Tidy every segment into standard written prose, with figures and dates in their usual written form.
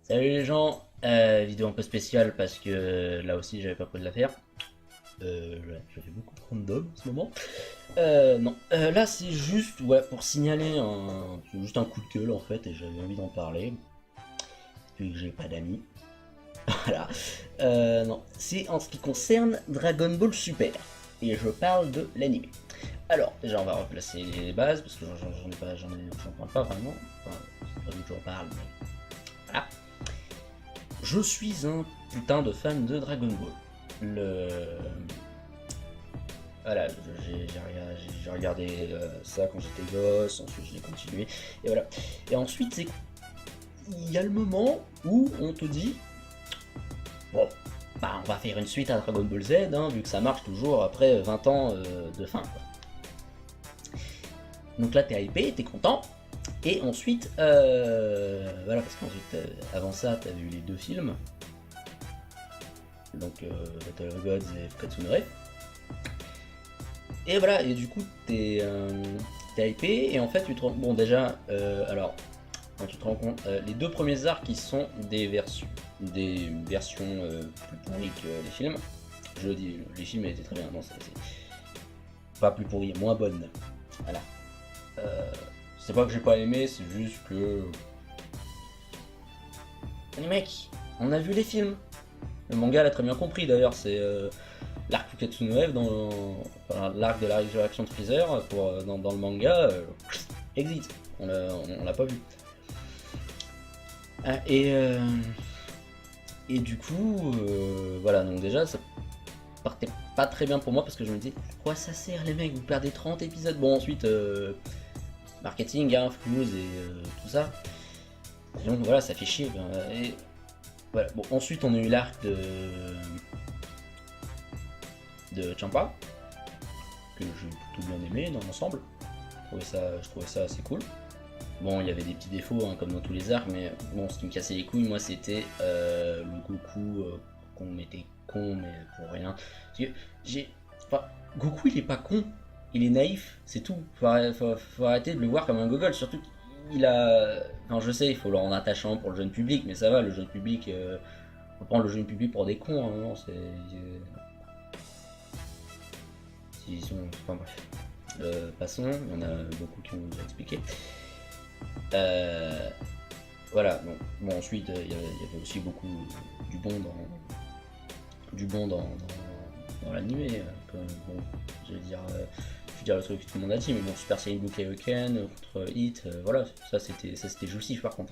Salut les gens, vidéo un peu spéciale parce que là aussi j'avais pas prévu de la faire. Je fais beaucoup de random en ce moment. Non, là c'est juste pour signaler c'est juste un coup de gueule en fait et j'avais envie d'en parler. Vu que j'ai pas d'amis. Voilà. Non, c'est en ce qui concerne Dragon Ball Super. Et je parle de l'anime. Alors, déjà on va replacer les bases parce que j'en parle pas vraiment. Enfin, c'est pas vu que j'en parle, mais voilà. Je suis un putain de fan de Dragon Ball. Voilà, j'ai regardé ça quand j'étais gosse, ensuite je l'ai continué, et voilà. Et ensuite, il y a le moment où on te dit, bon, bah on va faire une suite à Dragon Ball Z, hein, vu que ça marche toujours après 20 ans de fin. Quoi. Donc là, t'es hypé, t'es content, et ensuite, voilà, parce qu'ensuite, avant ça, t'as vu les deux films, donc Battle of Gods et Fukatsu no Re. Et voilà, et du coup, t'es hypé, et en fait, tu te rends. Bon, déjà, alors, quand tu te rends compte, les deux premiers arcs qui sont des versions plus pourries que les films. Je le dis, les films étaient très bien, non, c'est pas plus pourri, moins bonne. Voilà. C'est pas que j'ai pas aimé, c'est juste que. Les mecs, on a vu les films. Le manga l'a très bien compris d'ailleurs, c'est l'arc Fukatsu no F enfin, l'arc de la résurrection de Freezer dans le manga existe. On l'a pas vu. Ah, et du coup, voilà, donc déjà ça partait pas très bien pour moi parce que je me disais, à quoi ça sert les mecs, vous perdez 30 épisodes. Bon, ensuite, marketing, hein, flouze et tout ça. Et donc voilà, ça fait chier. Et, voilà. Bon, ensuite, on a eu l'arc de Champa, que j'ai plutôt bien aimé dans l'ensemble. Je trouvais ça assez cool. Bon, il y avait des petits défauts hein, comme dans tous les arcs, mais bon, ce qui me cassait les couilles, moi, c'était le Goku qu'on mettait con, mais pour rien. Parce que enfin, Goku, il est pas con, il est naïf, c'est tout. Faut arrêter de le voir comme un gogol, surtout qu'il a. Enfin, je sais, il faut le rendre attachant pour le jeune public, mais ça va, le jeune public. Faut prendre le jeune public pour des cons, hein, non, c'est. Ils sont. Enfin bref. Passons, il y en a beaucoup qui ont déjà expliqué. Euh, voilà, bon ensuite il y avait aussi beaucoup du bon dans l'animé. Bon, je vais dire le truc que tout le monde a dit, mais bon, Super Saiyan Blue Kaioken contre Hit, voilà, ça c'était jouissif par contre.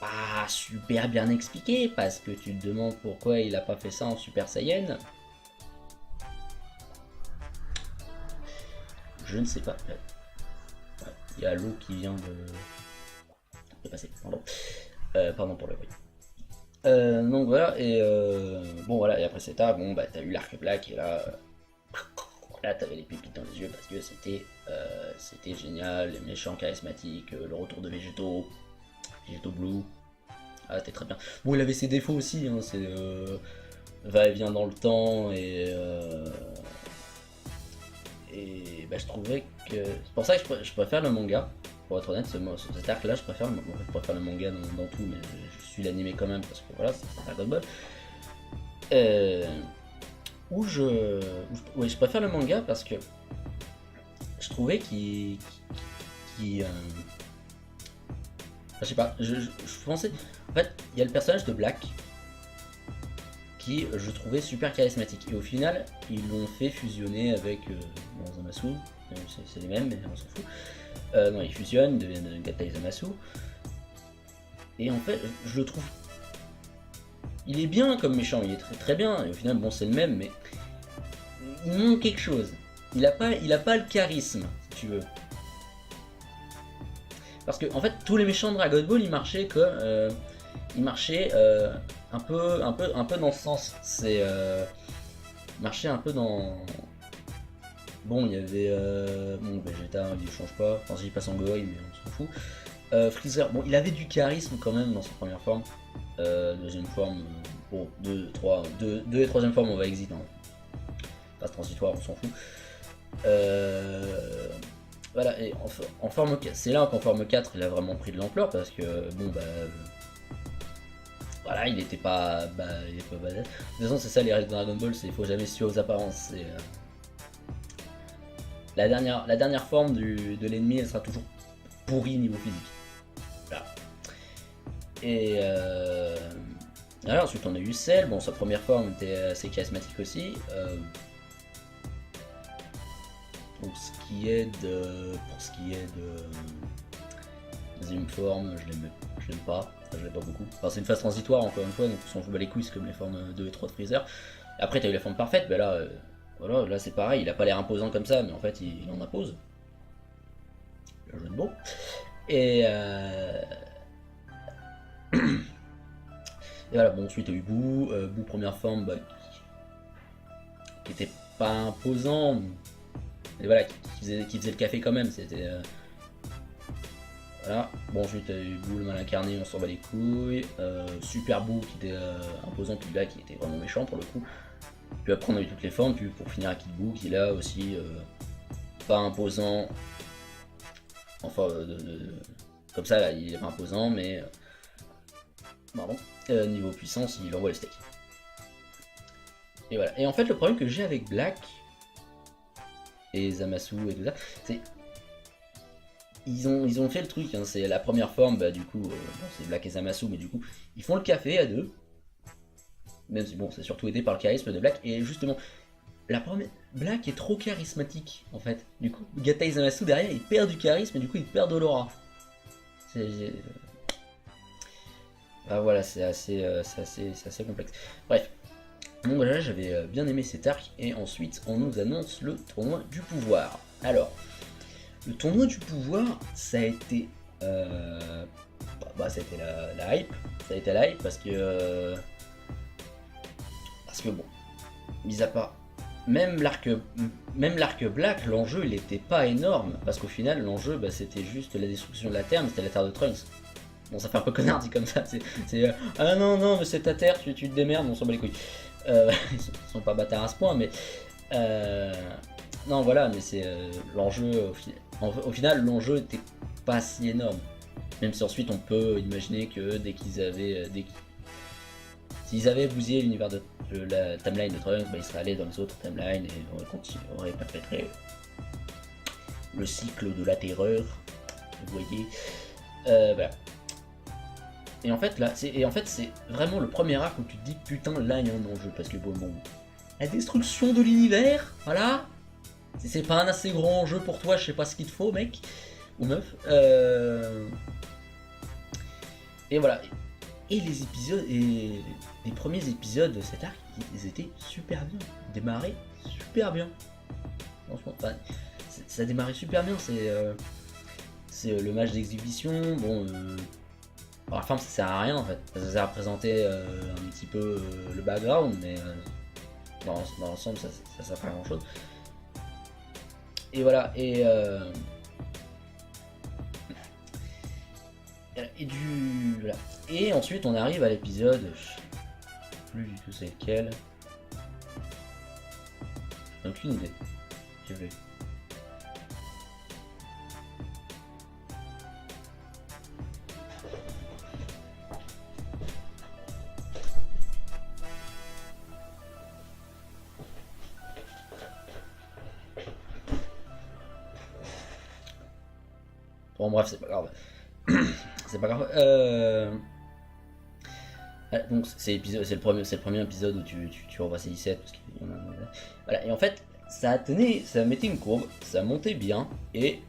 Pas super bien expliqué parce que tu te demandes pourquoi il a pas fait ça en Super Saiyan. Je ne sais pas. Il y a l'eau qui vient de passer, pardon. Pardon pour le bruit. Donc voilà, et bon voilà, et après cet arc, bon bah t'as eu l'arc black, et là t'avais les pépites dans les yeux parce que c'était génial, les méchants charismatiques, le retour de Végéto Blue, ah c'était très bien. Bon il avait ses défauts aussi, hein, c'est va-et-vient dans le temps, et bah, je trouvais que. C'est pour ça que je préfère le manga. Pour être honnête, cet arc là, je préfère le manga dans tout, mais je suis l'animé quand même parce que voilà, c'est Dragon Ball. Euh, ouais, je préfère le manga parce que je trouvais je sais pas, je pensais. En fait, il y a le personnage de Black qui je trouvais super charismatique. Et au final, ils l'ont fait fusionner avec Zamasu. C'est les mêmes, mais on s'en fout. Non, ils fusionnent, ils deviennent Gatai Zamasu. Et en fait, je le trouve. Il est bien comme méchant, il est très très bien. Et au final, bon, c'est le même, mais il manque quelque chose. Il a pas le charisme, si tu veux. Parce que en fait, tous les méchants de Dragon Ball, ils marchaient comme, ils marchaient un peu dans ce sens. Marchaient un peu dans. Bon, il y avait bon Vegeta, il change pas. Enfin, il passe en Gohan, mais on s'en fout. Freezer, bon, il avait du charisme quand même dans sa première forme. Deuxième forme, bon, deux et troisième forme, on va exit. Hein. Passe transitoire, on s'en fout. voilà, et en forme 4, c'est là qu'en forme 4 il a vraiment pris de l'ampleur parce que bon bah voilà, il était pas il est pas badass. De toute façon, c'est ça les règles de Dragon Ball, c'est il faut jamais se fier aux apparences. C'est la dernière forme de l'ennemi, elle sera toujours pourrie niveau physique. Voilà. Et alors, ensuite on a eu Cell, bon sa première forme était assez charismatique aussi. Pour ce qui est de deuxième forme, je l'aime pas. Enfin, je l'aime pas beaucoup. Enfin, c'est une phase transitoire encore une fois, donc on s'en fout les couilles, c'est comme les formes 2 et 3 de Freezer. Après t'as eu la forme parfaite, ben là, voilà, là c'est pareil, il a pas l'air imposant comme ça, mais en fait il en impose. Le jeu de mots. Et et voilà, bon ensuite t'as eu Boo, Boo première forme, bah, qui était pas imposant, et voilà, qui faisait le café quand même, c'était... Voilà, bon ensuite t'as eu Boo le mal incarné, on s'en bat les couilles, Super Boo qui était imposant, puis là qui était vraiment méchant pour le coup. Puis après on a eu toutes les formes, puis pour finir à Kid Boo qui là aussi pas imposant, enfin comme ça là il est pas imposant mais pardon, niveau puissance il envoie le steak. Et voilà, et en fait le problème que j'ai avec Black et Zamasu et tout ça, c'est ils ont fait le truc, hein, c'est la première forme, bah du coup, bon, c'est Black et Zamasu, mais du coup, ils font le café à deux. Même si bon, c'est surtout aidé par le charisme de Black, et justement, la première... Black est trop charismatique, en fait. Du coup, Gata et Zamasu, derrière, ils perdent du charisme, et du coup, ils perdent de l'aura. Ah voilà, c'est assez complexe. Bref. Donc voilà, j'avais bien aimé cet arc, et ensuite, on nous annonce le tournoi du pouvoir. Alors... Le tournoi du pouvoir, ça a été, ça a été la hype, ça a été la hype parce que bon, mis à part même l'arc Black, l'enjeu il était pas énorme parce qu'au final l'enjeu bah, c'était juste la destruction de la Terre, mais c'était la Terre de Trunks. Bon, ça fait un peu connard dit comme ça, c'est ah non mais c'est ta Terre, tu te démerdes, on s'en bat les couilles. Ils sont pas bâtards à ce point, mais non voilà, mais c'est l'enjeu au final l'enjeu était pas si énorme. Même si ensuite on peut imaginer que s'ils avaient bousillé l'univers de la timeline de Trunks, bah, ils seraient allés dans les autres timelines et auraient perpétré le cycle de la terreur. Vous voyez, voilà. Et en fait là, c'est vraiment le premier arc où tu te dis putain là il y a un enjeu parce que bon, la destruction de l'univers, voilà. Si c'est pas un assez grand enjeu pour toi, je sais pas ce qu'il te faut, mec ou meuf. Et voilà. Et les épisodes et les premiers épisodes de cet arc, ils étaient super bien, démarré super bien. Franchement, enfin, ça démarrait super bien. C'est le match d'exhibition. Bon, pour la forme, ça sert à rien en fait. Ça sert à présenter un petit peu le background, mais dans l'ensemble, ça sert pas à grand chose. Et voilà, et voilà. Et ensuite on arrive à l'épisode, je sais plus du tout c'est lequel. J'ai aucune idée. J'ai vu. Bon bref, c'est pas grave. C'est pas grave. Donc c'est le premier épisode où tu revois ces 17 parce qu'il y en a, voilà. Et en fait ça mettait une courbe, ça montait bien et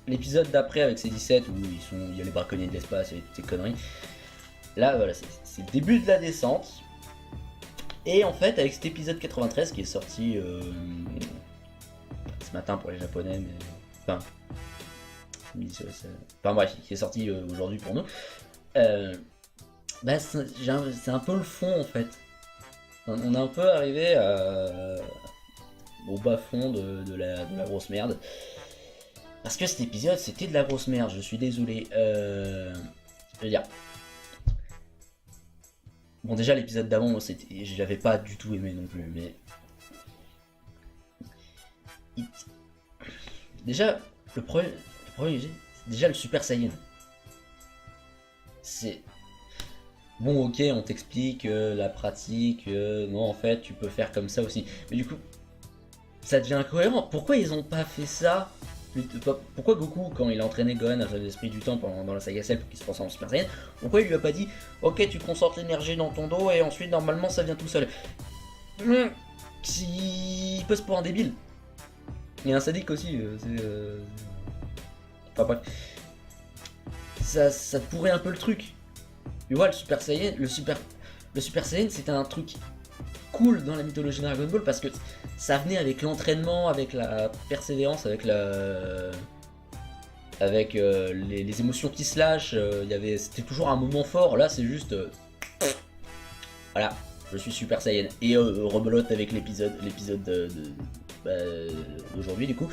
l'épisode d'après avec ces 17 où il y a les braconniers de l'espace et toutes ces conneries. Là voilà, c'est le début de la descente. Et en fait avec cet épisode 93 qui est sorti ce matin pour les japonais, mais enfin bref, qui est sorti aujourd'hui pour nous. Bah, c'est un peu le fond en fait. On est un peu arrivé au bas fond de la grosse merde. Parce que cet épisode c'était de la grosse merde, je suis désolé. Je veux dire. Bon déjà l'épisode d'avant, je l'avais pas du tout aimé non plus, mais... déjà, le problème c'est déjà le Super Saiyan. C'est... Bon, ok, on t'explique la pratique, non, en fait, tu peux faire comme ça aussi. Mais du coup, ça devient incohérent. Pourquoi ils ont pas fait ça? Pourquoi Goku, quand il a entraîné Gohan à l'esprit du temps dans la saga Cell pour qu'il se transforme en Super Saiyan, pourquoi il lui a pas dit ok, tu concentres l'énergie dans ton dos et ensuite normalement ça vient tout seul? Il pose pour un débile. Il y a un sadique aussi, enfin bref. Ça pourrait un peu le truc. Tu vois, le Super Saiyan, le Super Saiyan c'était un truc cool dans la mythologie Dragon Ball parce que ça venait avec l'entraînement, avec la persévérance, avec les émotions qui se lâchent. C'était toujours un moment fort. Là, c'est juste, voilà, je suis Super Saiyan et rebelote avec l'épisode d'aujourd'hui du coup.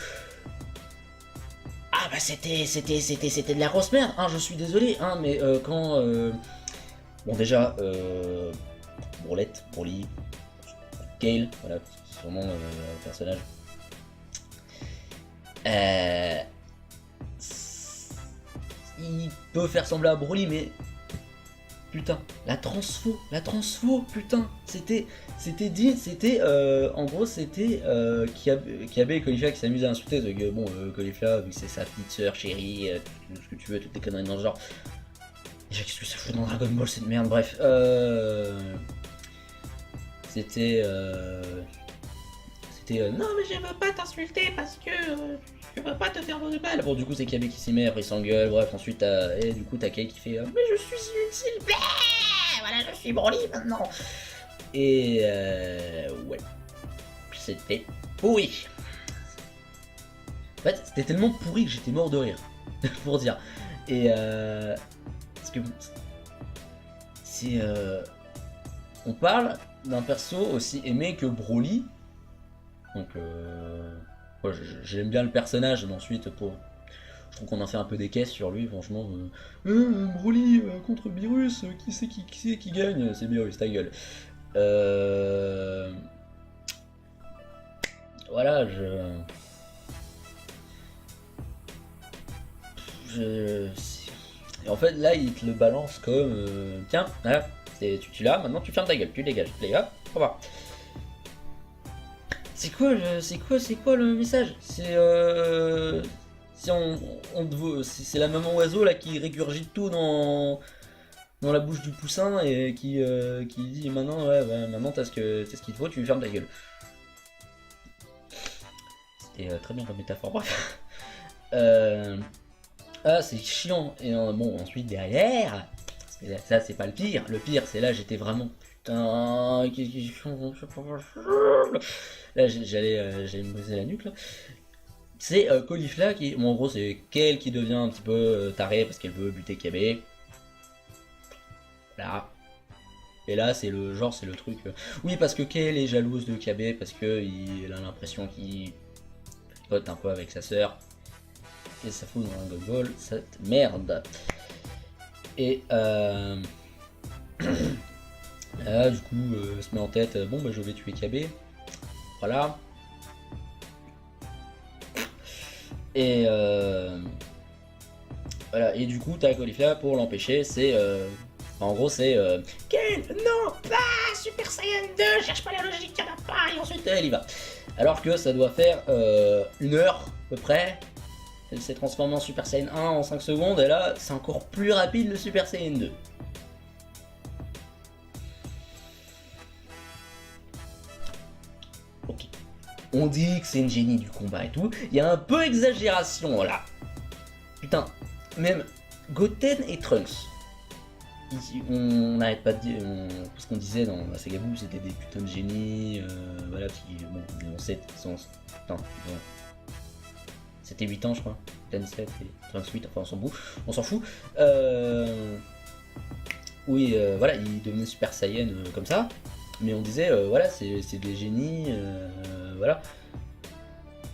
Ah bah c'était de la grosse merde. Hein, je suis désolé. Hein, mais quand bon déjà Broly, Kale, voilà, c'est sûrement un personnage. Il peut faire sembler à Broly, mais putain, la transfo, putain, c'était en gros c'était Kiabe et Caulifla qui s'amusent à insulter, donc bon, Caulifla, vu que c'est sa petite sœur chérie, tout ce que tu veux, toutes les conneries dans le genre. Déjà, qu'est-ce que ça fout dans Dragon Ball cette merde, bref, c'était non mais je veux pas t'insulter parce que je veux pas te faire de mal. Bon, du coup c'est Kiabe qui s'y met, après il s'engueule, bref, ensuite et du coup t'as Kale qui fait mais je suis inutile, bleh, voilà, je suis Broly maintenant. Et ouais, c'était pourri. En fait c'était tellement pourri que j'étais mort de rire pour dire. Et parce que c'est on parle d'un perso aussi aimé que Broly. Donc ouais, j'aime bien le personnage, mais ensuite je trouve qu'on en fait un peu des caisses sur lui, franchement. Broly contre Beerus, qui c'est qui gagne? C'est Beerus, ta gueule. Voilà, Et en fait là il te le balance comme tiens, voilà, tu l'as, maintenant tu fermes ta gueule, tu dégages, les gars, au revoir. C'est quoi le message? C'est c'est la maman oiseau là qui régurgite tout dans la bouche du poussin et qui dit maintenant ouais bah, maintenant t'as ce qu'il te faut, tu fermes ta gueule. C'était très bien comme métaphore. Bref. Ah c'est chiant. Et bon ensuite derrière, ça c'est pas le pire. Le pire c'est là j'étais vraiment putain. Là j'allais me briser la nuque là. C'est Caulifla qui, bon, en gros c'est Kale qui devient un petit peu taré parce qu'elle veut buter Kiabe. Voilà. Et là c'est le genre, c'est le truc. Oui parce que Kale est jalouse de Kiabe parce que il a l'impression qu'il pote un peu avec sa sœur. Et ça fout dans un Dragon Ball cette merde. Et là, du coup, se met en tête, bon bah je vais tuer Kiabe. Voilà. Et voilà, et du coup t'as Caulifla pour l'empêcher, c'est en gros c'est Ken, non, pas Super Saiyan 2, cherche pas la logique, y'en a pas, et ensuite elle y va. Alors que ça doit faire 1 heure à peu près. Elle s'est transformée en Super Saiyan 1 en 5 secondes, et là c'est encore plus rapide le Super Saiyan 2. Ok. On dit que c'est une génie du combat et tout. Il y a un peu exagération là. Putain, même Goten et Trunks. On n'arrête pas de dire. Ce qu'on disait dans la saga Buu, c'était des putains de génies. Voilà, qui. Bon, ils ont 7. Putain, c'était 8 ans, je crois. Goten 7 et Trunks 8, enfin, on s'en fout. Oui, voilà, ils devenaient Super Saiyan comme ça. Mais on disait, voilà, c'est des génies, voilà.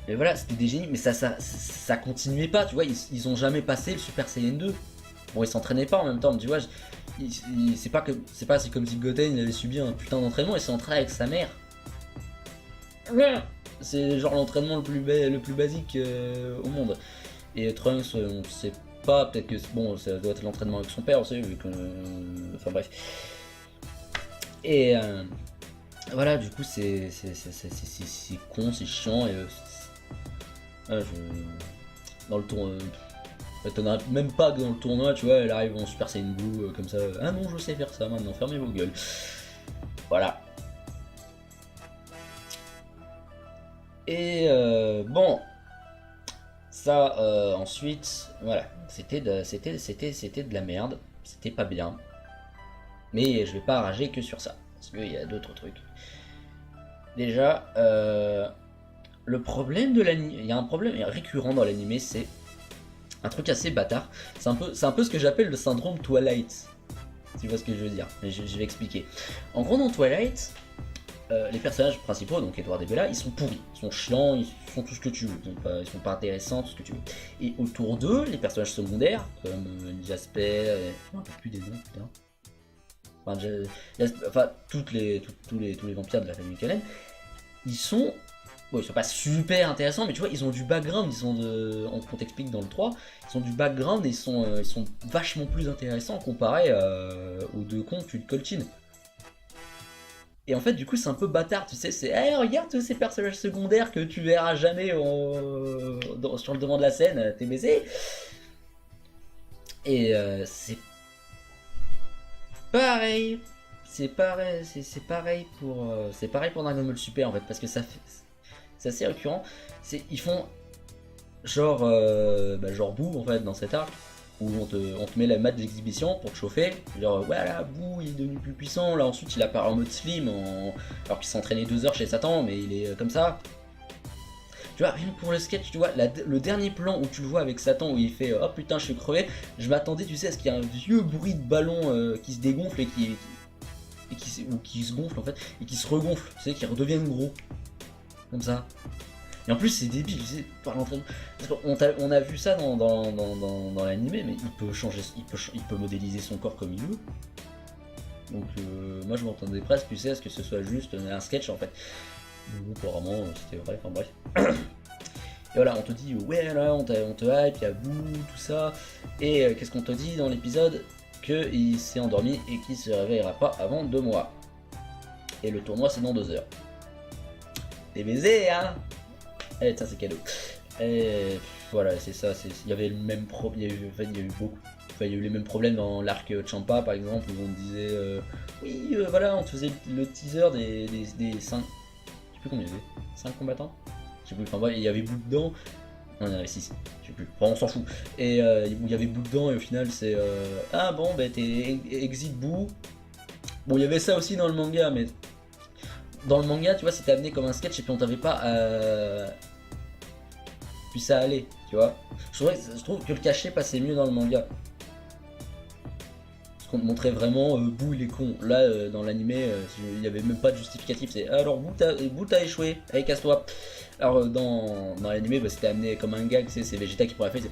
Et voilà, c'était des génies, mais ça continuait pas, tu vois, ils ont jamais passé le Super Saiyan 2. Bon, ils s'entraînaient pas en même temps, mais tu vois, c'est comme si Goten il avait subi un putain d'entraînement, il s'est entraîné avec sa mère. C'est genre l'entraînement le plus basique au monde. Et Trunks, on sait pas, peut-être que bon, ça doit être l'entraînement avec son père aussi, vu que. Enfin bref. Et voilà, du coup, c'est con, c'est chiant. Et voilà, dans le tour. T'en as même pas dans le tournoi, tu vois, elle arrive en Super Saiyan Blue comme ça. Ah non, je sais faire ça maintenant, fermez vos gueules. Voilà. Et bon, ça ensuite, voilà, c'était de la merde, c'était pas bien. Mais je vais pas rager que sur ça, parce qu'il y a d'autres trucs. Déjà, le problème de l'anime, il y a un problème récurrent dans l'anime, c'est un truc assez bâtard. C'est un peu ce que j'appelle le syndrome Twilight. Si tu vois ce que je veux dire, mais je vais expliquer. En gros, dans Twilight, les personnages principaux, donc Edward et Bella, ils sont pourris, ils sont chiants, ils sont tout ce que tu veux, ils sont pas intéressants, tout ce que tu veux. Et autour d'eux, les personnages secondaires, comme Jasper, je me rappelle plus des noms, putain. Enfin, tous les vampires de la famille Cullen, ils sont. Bon, ils sont pas super intéressants, mais tu vois, ils ont du background, on t'explique dans le 3, ils ont du background et ils sont vachement plus intéressants comparé aux deux cons que tu te coltines. Et en fait, du coup, c'est un peu bâtard, tu sais, c'est hey, regarde tous ces personnages secondaires que tu verras jamais sur le devant de la scène, t'es baisé. Et pareil, c'est pareil, c'est pareil pour Dragon Ball Super en fait, parce que c'est assez récurrent. Ils font genre Boo en fait dans cet arc où on te met la match d'exhibition pour te chauffer. Genre voilà, Boo il est devenu plus puissant. Là ensuite il apparaît en mode slim alors qu'il s'entraînait 2 heures chez Satan, mais il est comme ça. Tu vois, rien que pour le sketch, tu vois, le dernier plan où tu le vois avec Satan où il fait oh putain je suis crevé, je m'attendais tu sais à ce qu'il y ait un vieux bruit de ballon qui se dégonfle et qui se gonfle en fait et qui se regonfle, tu sais, qui redevienne gros. Comme ça. Et en plus c'est débile, tu sais, par l'entraînement. On a vu ça dans l'animé, mais il peut changer, il peut modéliser son corps comme il veut. Donc moi je m'entendais presque, tu sais, à ce que ce soit juste un sketch en fait. Bon, apparemment c'était vrai, enfin bref. Et voilà, on te dit ouais là, on te hype, il y a Boo, tout ça. Et qu'est-ce qu'on te dit dans l'épisode? Qu'il s'est endormi et qu'il se réveillera pas avant 2 mois. Et le tournoi c'est dans 2 heures. T'es baisé hein. Eh, ça c'est cadeau. Et voilà, c'est ça. Il y avait le même il y a eu beaucoup. Enfin, il y a eu les mêmes problèmes dans l'arc Champa par exemple où on disait oui voilà, on te faisait le teaser des 5. Je sais plus combien il y avait. 5 combattants. Je sais plus. Enfin bref, il y avait bout dedans. Non, il y en avait 6. Je sais plus. Enfin, on s'en fout. Et il y avait bout dedans et au final c'est ah bon bah t'es exit bout. Bon il y avait ça aussi dans le manga mais dans le manga tu vois c'était amené comme un sketch et puis on t'avait pas puis ça allait, tu vois. Je trouve que le cachet passait mieux dans le manga. Parce qu'on te montrait vraiment Boo il est con. Là dans l'animé il n'y avait même pas de justificatif. C'est alors Boo t'as échoué, allez casse-toi. Alors dans l'animé bah, c'était amené comme un gag, c'est Vegeta qui pourrait faire.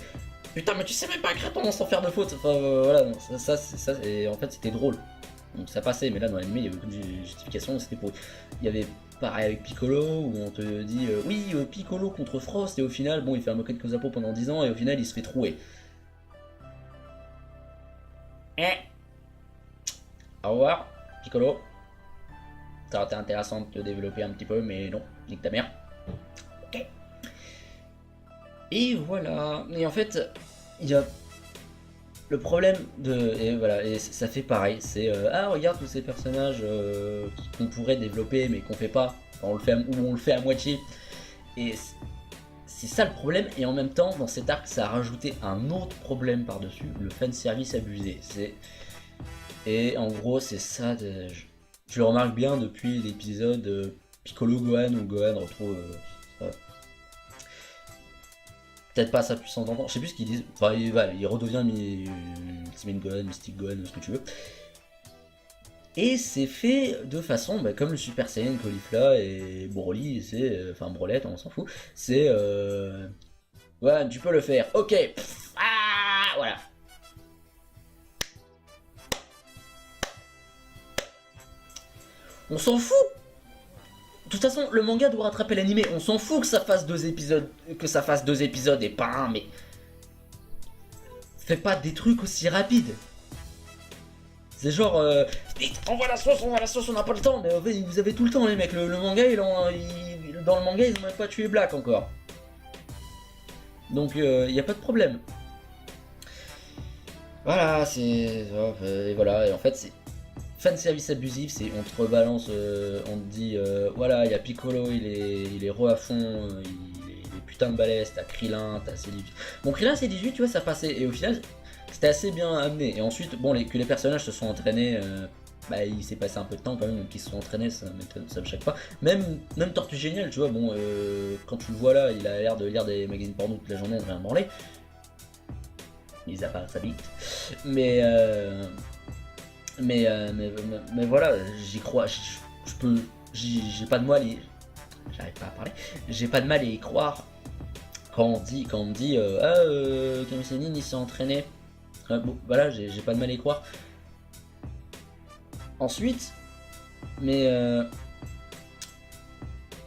Putain mais tu sais même pas écrire ton nom sans faire de faute. Enfin voilà, non, ça et en fait c'était drôle. Donc ça passait, mais là dans l'animé il y avait aucune justification, c'était pour. Il y avait pareil avec Piccolo où on te dit oui Piccolo contre Frost et au final bon il fait un moquette de Kozapo pendant 10 ans et au final il se fait trouer. Au revoir Piccolo. Ça aurait été intéressant de te développer un petit peu mais non, nique ta mère. Ok. Et voilà. Et en fait il y a le problème de. Et voilà, et ça fait pareil, c'est ah regarde tous ces personnages qu'on pourrait développer mais qu'on fait pas, enfin, on le fait à moitié. Et c'est ça le problème, et en même temps dans cet arc ça a rajouté un autre problème par-dessus, le fanservice abusé. Et en gros c'est ça, tu le remarques bien depuis l'épisode Piccolo Gohan où Gohan retrouve peut-être pas sa puissance d'enfant, je sais plus ce qu'ils disent, enfin il redevient Ultimate Gohan, Mystic Gohan, ce que tu veux. Et c'est fait de façon comme le Super Saiyan Caulifla et Broly, c'est. Enfin Brolette, on s'en fout. C'est. Ouais, tu peux le faire. Ok. Voilà. On s'en fout. toute façon, le manga doit rattraper l'animé. On s'en fout que ça fasse 2 épisodes, et pas un, mais fais pas des trucs aussi rapides. C'est genre, vite, on va la sauce, on n'a pas le temps. Mais en fait, vous avez tout le temps, les mecs. Le manga, dans le manga, ils ont même pas tué Black encore. Donc, il n'y a pas de problème. Voilà, et voilà, et en fait, c'est fanservice abusif, c'est on te rebalance, on te dit, voilà, il y a Piccolo, il est re à fond, il est putain de balèze, t'as Krillin, t'as C18. Bon, Krillin C18, tu vois, ça passait, et au final, c'était assez bien amené. Et ensuite, bon, que les personnages se sont entraînés, bah, il s'est passé un peu de temps quand même, donc ils se sont entraînés, ça me choque pas. Même Tortue Géniale, tu vois, bon, quand tu le vois là, il a l'air de lire des magazines porno toute la journée, de rien branler. Mis à part sa bite. Mais voilà, j'y crois, j'ai pas de mal, j'arrive pas à parler, j'ai pas de mal à y croire quand on me dit, Camille Sénine il s'est entraîné. Bon, voilà, j'ai pas de mal à y croire. Ensuite, mais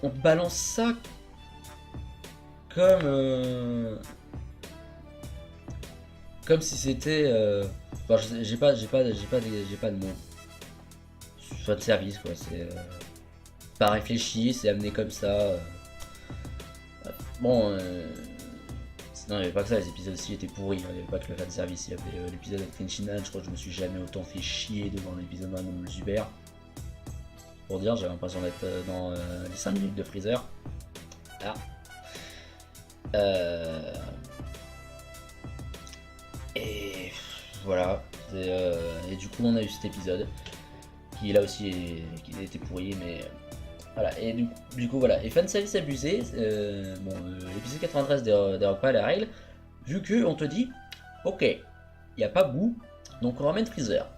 on te balance ça comme si c'était, enfin, j'ai pas de mots. Soit de service quoi, c'est pas réfléchi, c'est amené comme ça. Bon, non, il n'y avait pas que ça, les épisodes aussi étaient pourris, il n'y avait pas que le fan service, il y avait l'épisode avec Tenshinhan, je crois que je me suis jamais autant fait chier devant l'épisode d'un homme Zuber. Pour dire, j'avais l'impression d'être dans les 5 minutes de Freezer. Ah. Et voilà, et du coup on a eu cet épisode qui là aussi qui était pourri, mais voilà, et du coup voilà, et fanservice abusé, l'épisode 93 déroge pas à la règle, vu que on te dit, ok, y a pas Boo, donc on ramène Freezer.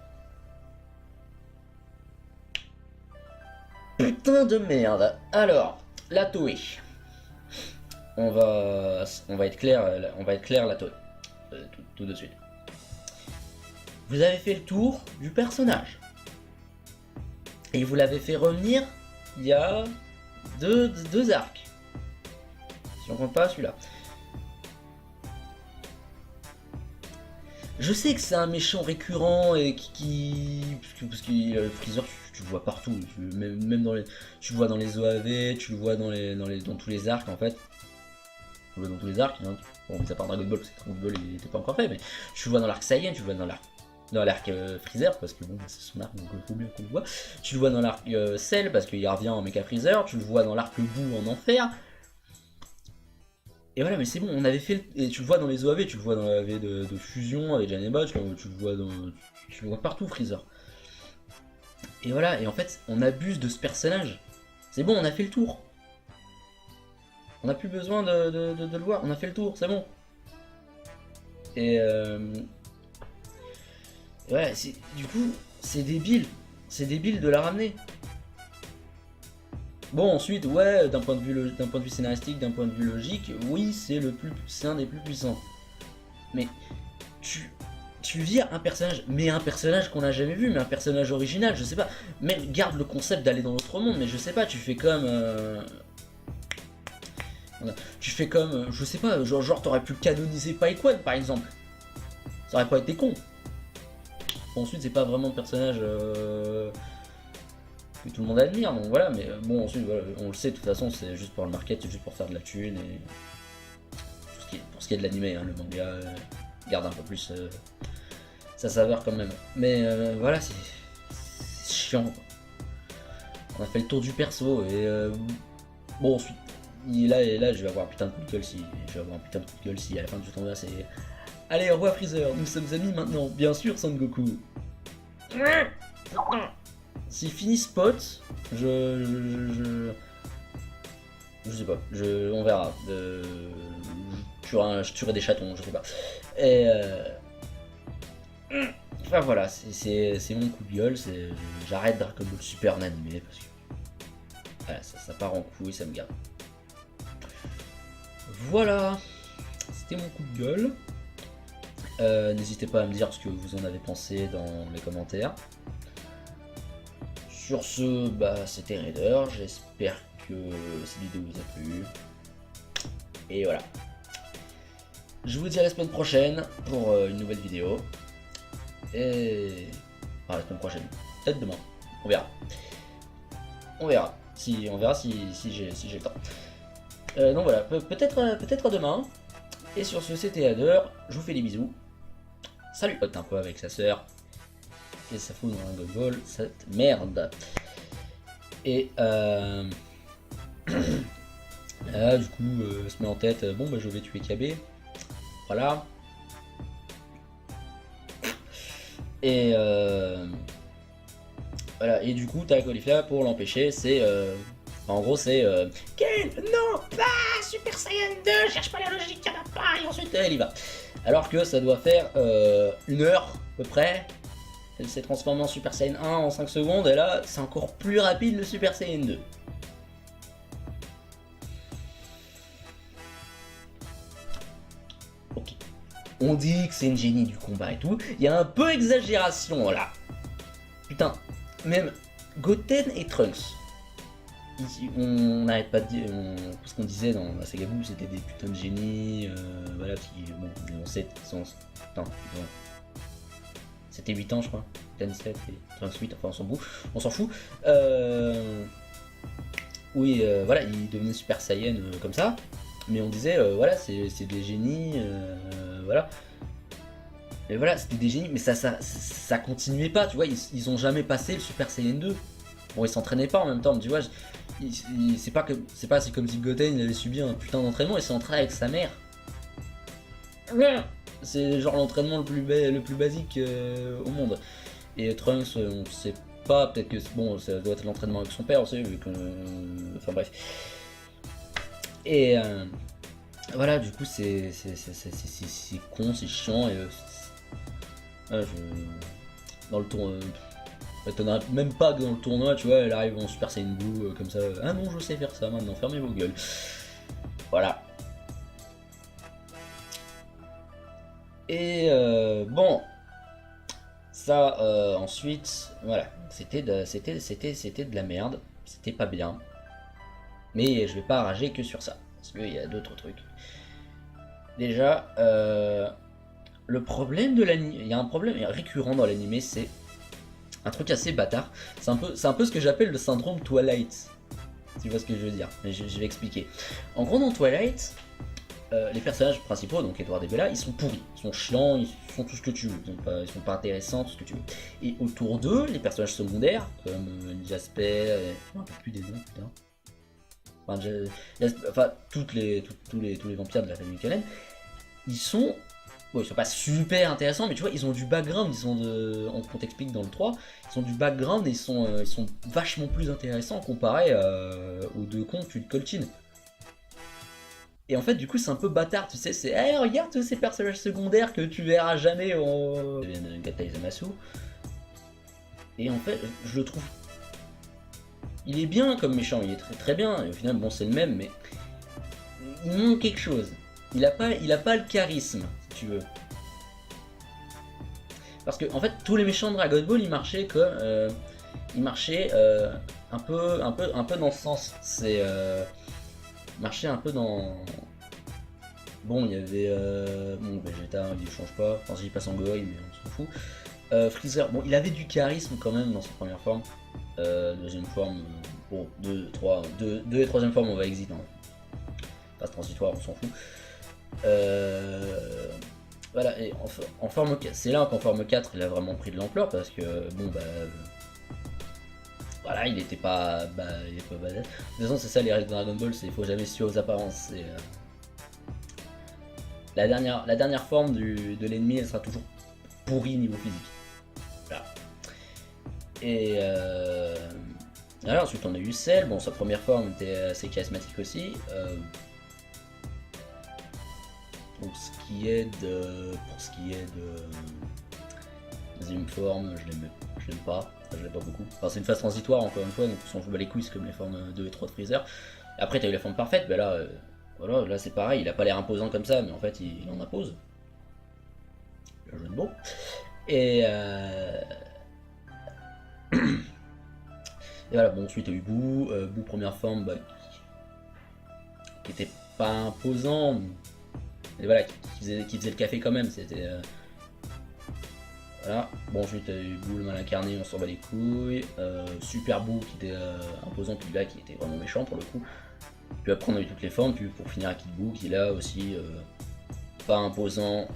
Putain de merde. Alors, la Toei. On va être clair la Toei. Tout de suite. Vous avez fait le tour du personnage. Et vous l'avez fait revenir il y a deux arcs. Si on compte pas celui-là. Je sais que c'est un méchant récurrent et parce que Freezer tu le vois partout, même dans les, tu le vois dans les OAV, tu le vois dans tous les arcs en fait. Tu le vois dans tous les arcs, hein. Bon, mis à part Dragon Ball, parce que Dragon Ball il était pas encore fait, mais tu le vois dans l'arc Saiyan, tu le vois dans l'arc Freezer, parce que bon, c'est son arc, donc il faut bien qu'on le voit. Tu le vois dans l'arc Cell, parce qu'il revient en Mecha Freezer, tu le vois dans l'arc Boo en Enfer. Et voilà, mais c'est bon, on avait fait et tu le vois dans les OAV, tu le vois dans l'OAV de fusion avec Janeba, tu le vois partout Freezer. Et voilà, et en fait, on abuse de ce personnage. C'est bon, on a fait le tour. On n'a plus besoin de le voir, on a fait le tour, c'est bon. Et ouais, du coup, c'est débile. C'est débile de la ramener. Bon, ensuite, ouais, d'un point de vue scénaristique, d'un point de vue logique, oui, c'est un des plus puissants. Mais tu vires un personnage, mais un personnage qu'on n'a jamais vu, mais un personnage original, je sais pas. Même garde le concept d'aller dans l'autre monde, mais je sais pas, tu fais comme je sais pas, genre t'aurais pu canoniser Paikwan par exemple. Ça aurait pas été con. Bon, ensuite, c'est pas vraiment le personnage que tout le monde admire, donc voilà, mais bon, ensuite, voilà, on le sait, de toute façon, c'est juste pour le market, c'est juste pour faire de la thune, et pour ce qui est de l'animé, hein, le manga garde un peu plus sa saveur quand même. Mais voilà, c'est chiant, quoi. On a fait le tour du perso, et bon, ensuite, là, je vais avoir un putain de coup de gueule si à la fin du tournoi, c'est... Allez, au revoir Freezer, nous sommes amis maintenant, bien sûr Son Goku. S'il finit Spot, je sais pas, on verra. Je tuerai des chatons, je sais pas. Et enfin voilà, c'est mon coup de gueule, j'arrête Dragon Ball Super en animé parce que voilà, ça part en couille, ça me garde. Voilà, c'était mon coup de gueule. N'hésitez pas à me dire ce que vous en avez pensé dans les commentaires. Sur ce, bah c'était Raider, j'espère que cette vidéo vous a plu. Et voilà. Je vous dis à la semaine prochaine pour une nouvelle vidéo. Et... Enfin, la semaine prochaine. Peut-être demain. On verra. On verra. On verra si j'ai le temps. Donc voilà, peut-être à demain. Et sur ce, c'était Adder. Je vous fais des bisous. Salut. Pote un peu avec sa sœur. Qu'est-ce que ça fout dans un Dragon Ball, cette merde. Et là, du coup, se met en tête, bon bah je vais tuer KB. Voilà. Et voilà, et du coup, t'as Caulifla pour l'empêcher, c'est en gros, c'est Ken, non, pas Super Saiyan 2, cherche pas la logique, y'en a pas, et ensuite elle y va. Alors que ça doit faire 1 heure à peu près. Elle s'est transformée en Super Saiyan 1 en 5 secondes, et là, c'est encore plus rapide le Super Saiyan 2. Ok. On dit que c'est une génie du combat et tout. Il y a un peu exagération là. Putain, même Goten et Trunks. On n'arrête pas de dire. Ce qu'on disait dans la saga Buu, c'était des putains de génies. Voilà, qui. Bon, ils ont 7 sens. Putain, bon. C'était 8 ans, je crois. Goten 7 et Trunks 8, enfin, on s'en fout. Oui, voilà, ils devenaient Super Saiyan comme ça. Mais on disait, voilà, c'est des génies, voilà. Et voilà, c'était des génies, mais ça continuait pas, tu vois, ils ont jamais passé le Super Saiyan 2. Bon, ils s'entraînaient pas en même temps, mais tu vois, c'est pas comme si Goten il avait subi un putain d'entraînement, il s'est entraîné avec sa mère. C'est genre l'entraînement le plus basique au monde. Et Trunks, on sait pas, peut-être que bon, ça doit être l'entraînement avec son père aussi, vu que. Enfin bref. Et voilà, du coup, c'est con, c'est chiant. Et dans le tournoi, t'en même pas dans le tournoi, tu vois, elle arrive en Super Saiyan Blue comme ça. Ah non, je sais faire ça maintenant, fermez vos gueules. Voilà. Et bon, ça ensuite, voilà, c'était de la merde, c'était pas bien. Mais je vais pas rager que sur ça, parce qu'il y a d'autres trucs. Déjà, le problème de l'anime, il y a un problème récurrent dans l'anime, c'est un truc assez bâtard. C'est un peu ce que j'appelle le syndrome Twilight. Tu vois ce que je veux dire, mais je vais expliquer. En gros, dans Twilight, les personnages principaux, donc Edward et Bella, ils sont pourris, ils sont chiants, ils sont tout ce que tu veux, ils sont pas intéressants, tout ce que tu veux. Et autour d'eux, les personnages secondaires, comme Jasper, je me rappelle plus des noms, putain. Enfin, tous les vampires de la famille Kanen, ils sont. Bon, ils sont pas super intéressants, mais tu vois, ils ont du background, on t'explique dans le 3, ils ont du background et ils sont vachement plus intéressants comparé aux deux cons que tu te coltines. Et en fait, du coup, c'est un peu bâtard, tu sais, c'est hey, regarde tous ces personnages secondaires que tu verras jamais au. Gata Izamasu. Et en fait, je le trouve. Il est bien comme méchant, il est très très bien, et au final, bon, c'est le même, mais. Il manque quelque chose. Il a pas le charisme, si tu veux. Parce que, en fait, tous les méchants de Dragon Ball, ils marchaient comme. Ils marchaient un peu dans ce sens. C'est. Marchaient un peu dans. Bon, il y avait. Bon, Vegeta, il ne change pas. Enfin, il passe en Gohan, mais on s'en fout. Freezer, bon, il avait du charisme quand même dans sa première forme. Deuxième forme, bon, 2 et troisième forme, on va exit. Hein. Passe transitoire, on s'en fout. Voilà, et en forme 4, c'est là qu'en forme 4, il a vraiment pris de l'ampleur parce que, bon, bah. Voilà, il était pas. Bah, il est pas badass. De toute façon, c'est ça les règles de Dragon Ball, c'est il faut jamais se fier aux apparences. C'est. La dernière forme de l'ennemi, elle sera toujours pourrie niveau physique. Voilà. Et alors, ensuite on a eu Cell, bon sa première forme était assez charismatique aussi. Pour ce qui est de deuxième forme, je l'aime pas, enfin, je l'aime pas beaucoup. Enfin, c'est une phase transitoire encore une fois, donc on s'en fout les couilles, c'est comme les formes 2 et 3 de Freezer. Après t'as eu la forme parfaite, ben là, voilà, là c'est pareil, il a pas l'air imposant comme ça, mais en fait il en impose. Le jeu de mots. Et et voilà, bon, ensuite il y a eu Boo, Boo première forme, bah, qui était pas imposant, mais voilà, qui faisait le café quand même, c'était... Voilà, bon ensuite t'as eu Boo le mal incarné, on s'en bat les couilles, Super Boo qui était imposant, puis là qui était vraiment méchant pour le coup, puis après on a eu toutes les formes, puis pour finir à Kid Boo qui là aussi pas imposant,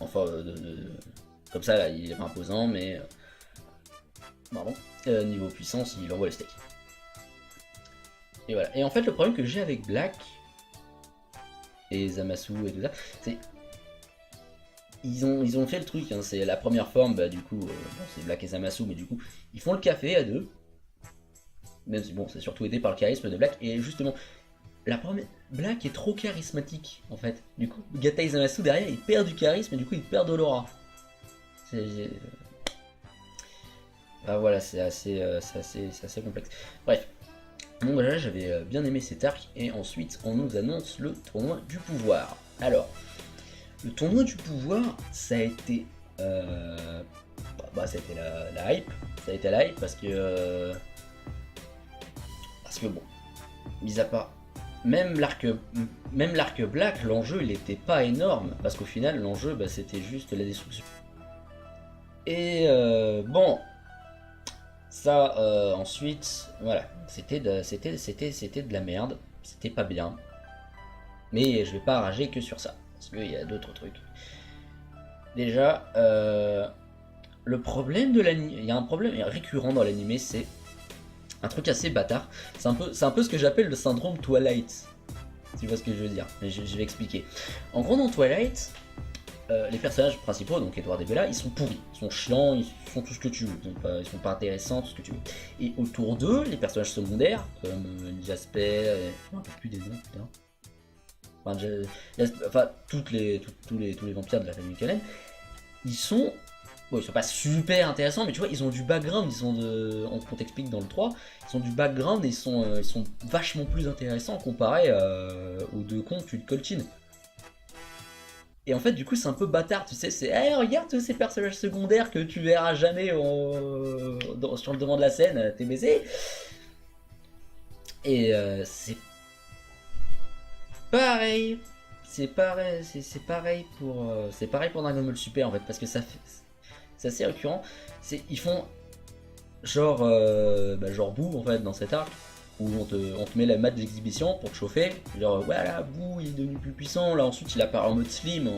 enfin comme ça là il est pas imposant mais pardon, niveau puissance il envoie le steak. Et voilà, et en fait le problème que j'ai avec Black et Zamasu et tout ça, c'est ils ont fait le truc, hein, c'est la première forme, bah du coup, bon, c'est Black et Zamasu, mais du coup, ils font le café à deux. Même si bon, c'est surtout aidé par le charisme de Black, et justement, la première... Black est trop charismatique, en fait. Du coup, Gata et Zamasu, derrière, ils perdent du charisme, et du coup, ils perdent de l'aura. Ah voilà, c'est assez complexe. Bref. Bon, voilà, j'avais bien aimé cet arc, et ensuite, on nous annonce le tournoi du pouvoir. Alors... Le tournoi du pouvoir, ça a été, ça a été la hype. Ça a été la hype parce que bon, mis à part même l'arc Black, l'enjeu il était pas énorme parce qu'au final l'enjeu c'était juste la destruction. Et bon, ça ensuite, voilà, c'était de la merde, c'était pas bien. Mais je vais pas rager que sur ça. Parce qu'il y a d'autres trucs. Déjà, le problème de l'anime, il y a un problème récurrent dans l'anime, c'est un truc assez bâtard. C'est un peu ce que j'appelle le syndrome Twilight. Si tu vois ce que je veux dire. Mais je vais expliquer. En gros, dans Twilight, les personnages principaux, donc Edward et Bella, ils sont pourris, ils sont chiants, ils sont tout ce que tu veux, ils sont pas intéressants, tout ce que tu veux. Et autour d'eux, les personnages secondaires, comme Jasper, je me rappelle plus des noms, putain. Enfin, tous les vampires de la famille Cullen, ils sont pas super intéressants, mais tu vois, ils ont du background, on t'explique dans le 3, ils ont du background et ils sont vachement plus intéressants comparé aux deux cons de Colchin. Et en fait, du coup, c'est un peu bâtard, tu sais, c'est hey, regarde tous ces personnages secondaires que tu verras jamais sur le devant de la scène, t'es baisé. Et c'est pareil, c'est pareil pour Dragon Ball Super en fait, parce que c'est assez récurrent. Ils font genre Boo en fait dans cet arc où on te met la map d'exhibition pour te chauffer. Genre voilà, Boo il est devenu plus puissant. Là ensuite il apparaît en mode slim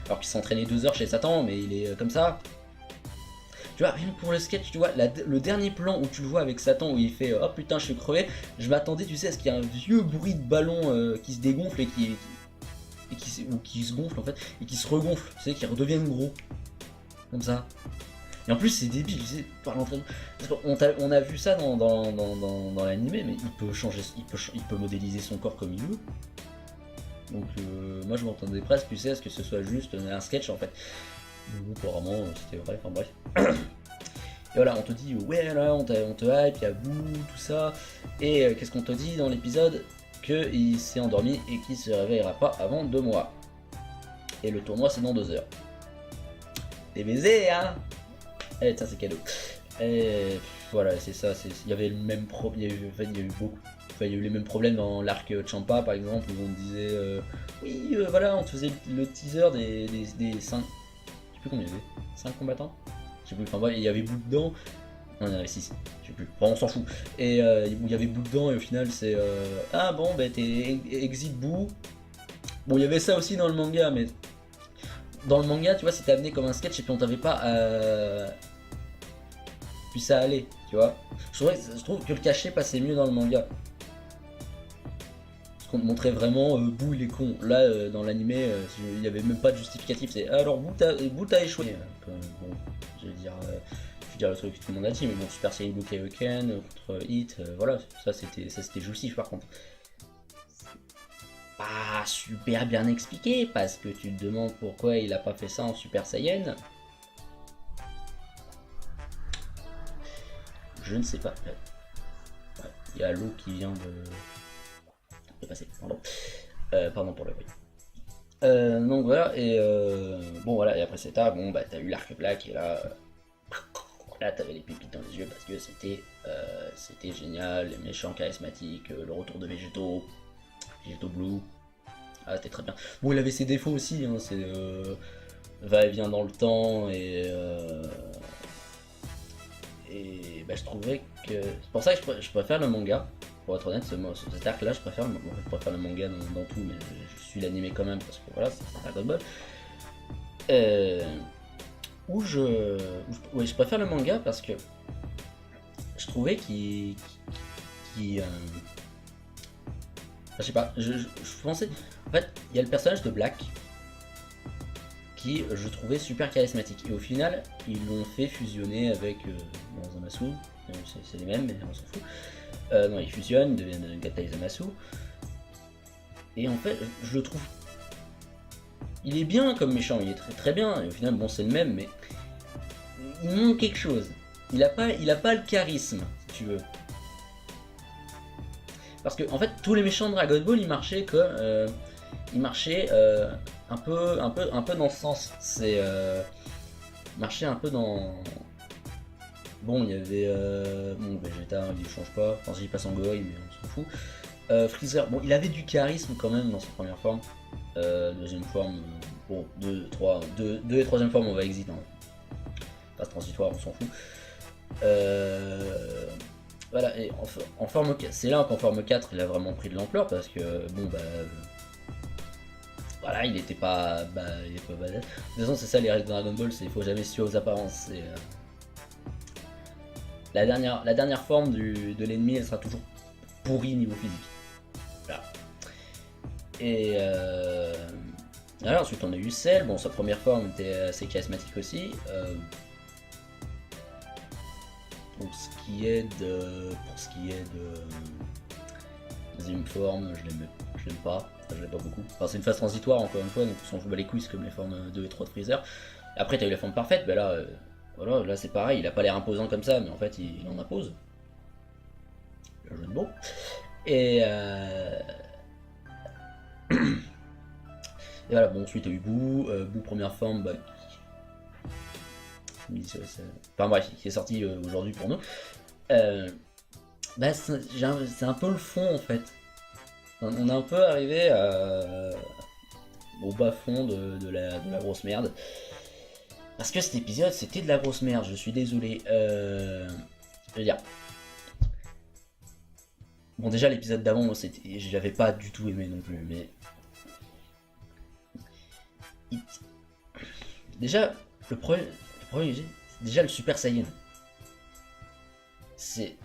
alors qu'il s'entraînait 2 heures chez Satan, mais il est comme ça. Tu vois, rien que pour le sketch, tu vois, le dernier plan où tu le vois avec Satan où il fait oh putain je suis crevé, je m'attendais tu sais à ce qu'il y ait un vieux bruit de ballon qui se dégonfle et qui se gonfle en fait, et qui se regonfle, tu sais, qui redevienne gros. Comme ça. Et en plus c'est débile, tu sais, par l'entraînement. On a vu ça dans l'animé, mais il peut changer, il peut modéliser son corps comme il veut. Donc moi je m'entendais presque, tu sais, à ce que ce soit juste un sketch en fait. Apparemment c'était vrai, enfin bref. Et voilà, on te dit ouais là on te hype, il y a Boo, tout ça. Et qu'est-ce qu'on te dit dans l'épisode? Qu'il s'est endormi et qu'il se réveillera pas avant 2 mois. Et le tournoi c'est dans 2 heures. T'es baisé hein. Eh ça c'est cadeau. Et voilà c'est ça, il y avait le même problème, il y a eu les mêmes problèmes dans l'arc Champa par exemple où on disait oui voilà on te faisait le teaser des 5. Je sais plus combien il y avait, 5 combattants. Je sais plus, enfin bref, il y avait Boo dedans. Non, il y en avait 6, je sais plus, enfin, on s'en fout. Et il y avait Boo dedans et au final c'est ah bon bah t'es exit Boo. Bon il y avait ça aussi dans le manga mais dans le manga tu vois c'était amené comme un sketch et puis on t'avait pas puis ça allait, tu vois. Je trouve que le cachet passait mieux dans le manga. Parce qu'on te montrait vraiment Boo il est con. Là dans l'animé il n'y avait même pas de justificatif, c'est alors Boo t'as échoué. Bon, je vais dire le truc que tout le monde a dit, mais bon Super Saiyan Blue Kaioken contre Hit, voilà, ça c'était jouissif par contre. Pas super bien expliqué parce que tu te demandes pourquoi il a pas fait ça en Super Saiyan. Je ne sais pas. Ouais, il y a l'eau qui vient de passer, pardon. Pardon pour le bruit. Donc voilà, et bon voilà, et après c'est ça, bon bah t'as eu l'arc Black et là t'avais les pépites dans les yeux parce que c'était génial, les méchants charismatiques, le retour de Végétaux. Digito Blue. Ah, c'était très bien. Bon, il avait ses défauts aussi, hein, c'est va-et-vient dans le temps et bah, je trouvais que. C'est pour ça que je préfère le manga. Pour être honnête, cet arc-là, je préfère le manga dans tout, mais je suis l'animé quand même parce que voilà, c'est Dragon Ball. Ouais, je préfère le manga parce que je trouvais je sais pas, je pensais. En fait, il y a le personnage de Black qui je trouvais super charismatique. Et au final, ils l'ont fait fusionner avec Zamasu. C'est les mêmes, mais on s'en fout. Non, ils fusionnent, ils deviennent Gatai Zamasu. Et en fait, je le trouve. Il est bien comme méchant, il est très très bien. Et au final, bon, c'est le même, mais il manque quelque chose. Il a pas le charisme, si tu veux. Parce que en fait, tous les méchants de Dragon Ball, ils marchaient comme, un peu dans ce sens. C'est marcher un peu dans. Bon, il y avait bon, Vegeta, il change pas. Enfin, j'y passe en Goï, mais on s'en fout. Freezer, bon, il avait du charisme quand même dans sa première forme. Deuxième forme, bon, deux et troisième forme, on va exit. Hein. Phase transitoire, on s'en fout. Voilà, et en forme 4, c'est là qu'en forme 4 il a vraiment pris de l'ampleur parce que bon bah voilà, il était pas il est pas badass. De toute façon, c'est ça les règles de Dragon Ball, c'est il faut jamais se fier aux apparences. C'est la dernière forme de l'ennemi, elle sera toujours pourrie niveau physique. Voilà. Et alors, ensuite on a eu Cell, bon sa première forme était assez charismatique aussi. Pour ce qui est de deuxième forme, je l'aime pas, je l'aime pas beaucoup. Enfin, c'est une phase transitoire encore une fois, donc on s'en fout les couilles, c'est comme les formes 2 et 3 de Freezer. Après t'as eu la forme parfaite, ben là, voilà, là c'est pareil, il a pas l'air imposant comme ça, mais en fait il en impose. Le jeu de mots. Et voilà, bon ensuite t'as eu Boo, première forme, bah, enfin bref, qui est sorti aujourd'hui pour nous. Bah, c'est un peu le fond en fait. On est un peu arrivé au bas fond de la grosse merde. Parce que cet épisode c'était de la grosse merde, je suis désolé. Je veux dire. Bon, déjà l'épisode d'avant, je l'avais pas du tout aimé non plus, mais. Déjà, le premier c'est déjà le Super Saiyan. C'est.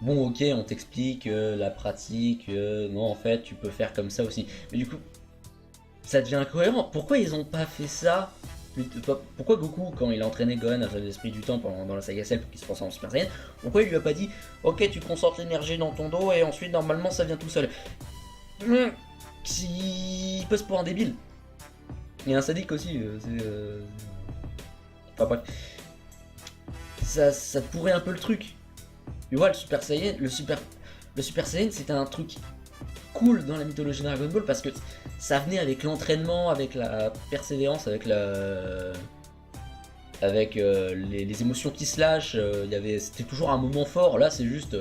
Bon, ok, on t'explique la pratique, non, en fait, tu peux faire comme ça aussi. Mais du coup, ça devient incohérent. Pourquoi ils ont pas fait ça? Pourquoi Goku, quand il a entraîné Gohan à l'esprit du temps dans la saga Cell pour qu'il se transforme en Super Saiyan, pourquoi il lui a pas dit ok, tu concentres l'énergie dans ton dos et ensuite normalement ça vient tout seul? Il passe pour un débile. Il y a un sadique aussi, enfin bref. Ça pourrait un peu le truc. Tu vois, le Super Saiyan, le Super Saiyan, c'était un truc cool dans la mythologie Dragon Ball parce que ça venait avec l'entraînement, avec la persévérance, avec les émotions qui se lâchent. C'était toujours un moment fort. Là, c'est juste,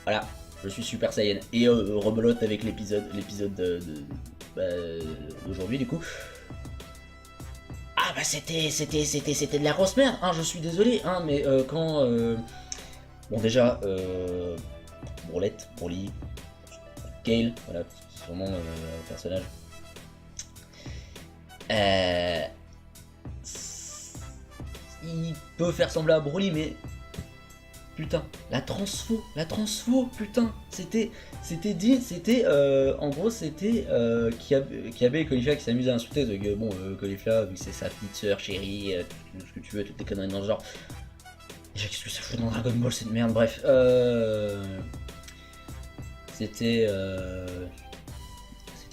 voilà, je suis Super Saiyan et rebelote avec l'épisode d'aujourd'hui du coup. Ah bah c'était de la grosse merde. Hein, je suis désolé. Hein, mais quand bon déjà Broly, Kale, voilà, c'est son nom personnage. Il peut faire sembler à Broly, mais putain, la transfo, putain, en gros c'était Kiabe et Caulifla qui s'amusent à insulter, donc bon, Caulifla, vu que c'est sa petite soeur chérie, tout ce que tu veux, toutes tes conneries dans ce genre. Déjà, qu'est-ce que ça fout dans Dragon Ball cette merde, bref. C'était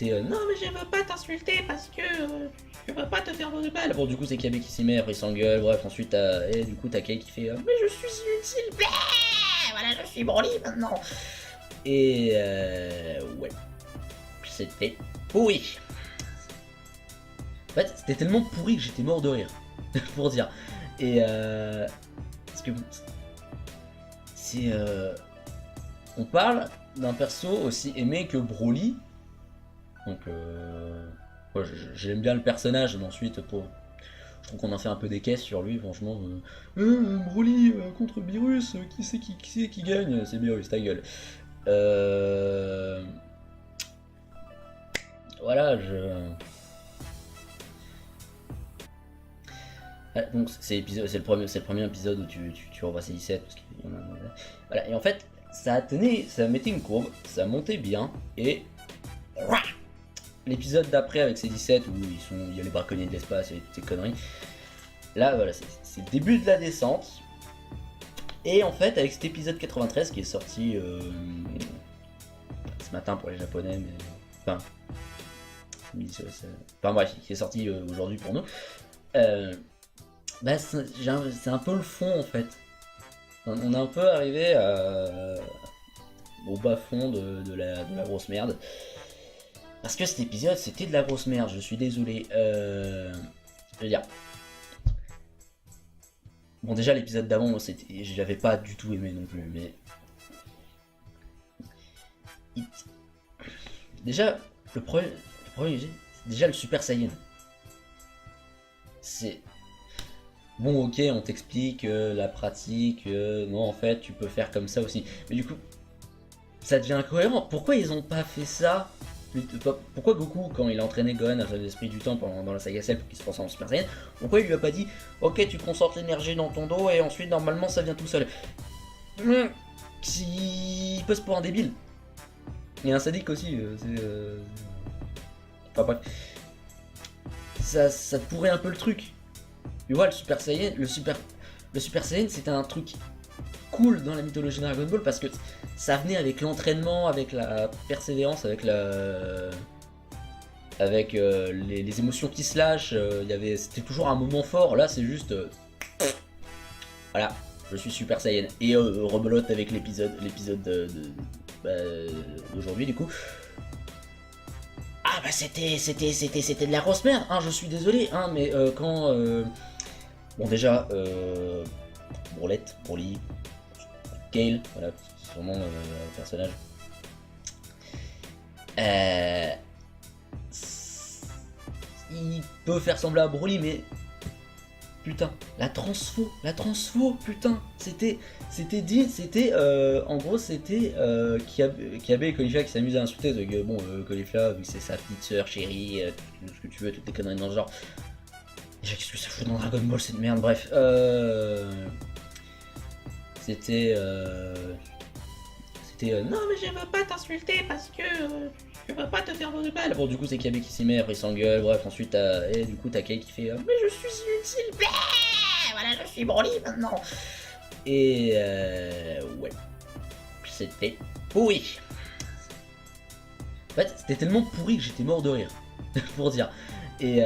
non mais je veux pas t'insulter parce que je veux pas te faire de mal. Bon, du coup c'est Kiabe qui s'y met, après il s'engueule, bref, ensuite t'as Kale qui fait mais je suis inutile, voilà, je suis Broly maintenant. Et ouais, c'était pourri. En fait, c'était tellement pourri que j'étais mort de rire, pour dire. Et parce que c'est on parle d'un perso aussi aimé que Broly. Donc, ouais, j'aime bien le personnage, mais ensuite, je trouve qu'on en fait un peu des caisses sur lui, franchement. Broly contre Beerus, qui gagne? C'est Beerus, ta gueule. Voilà, donc c'est le premier épisode où tu revois ces 17 parce qu'il y en a. Voilà, et en fait, ça mettait une courbe, ça montait bien, et l'épisode d'après avec ces 17 où il y a les braconniers de l'espace et toutes ces conneries. Là, voilà, c'est le début de la descente. Et en fait, avec cet épisode 93 qui est sorti ce matin pour les Japonais, mais enfin, bref, qui est sorti aujourd'hui pour nous. Bah, c'est un peu le fond en fait. On est un peu arrivé au bas fond de la grosse merde. Parce que cet épisode c'était de la grosse merde, je suis désolé. Je veux dire. Bon, déjà l'épisode d'avant, je l'avais pas du tout aimé non plus, mais. Déjà, le problème c'est déjà le Super Saiyan. C'est. Bon, ok, on t'explique la pratique, non, en fait, tu peux faire comme ça aussi. Mais du coup, ça devient incohérent. Pourquoi ils ont pas fait ça? Pourquoi Goku, quand il a entraîné Gohan à l'esprit du temps dans la saga Cell pour qu'il se transforme en Super Saiyan, pourquoi il lui a pas dit ok, tu concentres l'énergie dans ton dos et ensuite normalement ça vient tout seul? Il passe pour un débile. Il y a un sadique aussi, enfin bref. Ça pourrait un peu le truc. Tu vois, le Super Saiyan, le Super Saiyan, c'était un truc cool dans la mythologie Dragon Ball parce que ça venait avec l'entraînement, avec la persévérance, avec les émotions qui se lâchent. C'était toujours un moment fort. Là, c'est juste, voilà, je suis Super Saiyan et rebelote avec l'épisode d'aujourd'hui du coup. Ah bah c'était de la grosse merde. Hein, je suis désolé, hein, mais quand bon déjà Broly, Kale, voilà, c'est son nom le personnage. Il peut faire sembler à Broly, mais putain, la transfo, putain, c'était en gros c'était Kiabe et Caulifla qui s'amusent à insulter, donc bon, Caulifla, vu que c'est sa petite sœur chérie, tout ce que tu veux, toutes les conneries dans ce genre. Déjà, qu'est-ce que ça fout dans Dragon Ball cette merde, bref. C'était non mais je veux pas t'insulter parce que je veux pas te faire de mal. Bon, du coup c'est Kiabe qui s'y met, après il s'engueule, bref, ensuite et du coup t'as Kale qui fait mais je suis inutile, voilà, je suis Broly maintenant. Et ouais, c'était pourri. En fait, c'était tellement pourri que j'étais mort de rire, pour dire. Et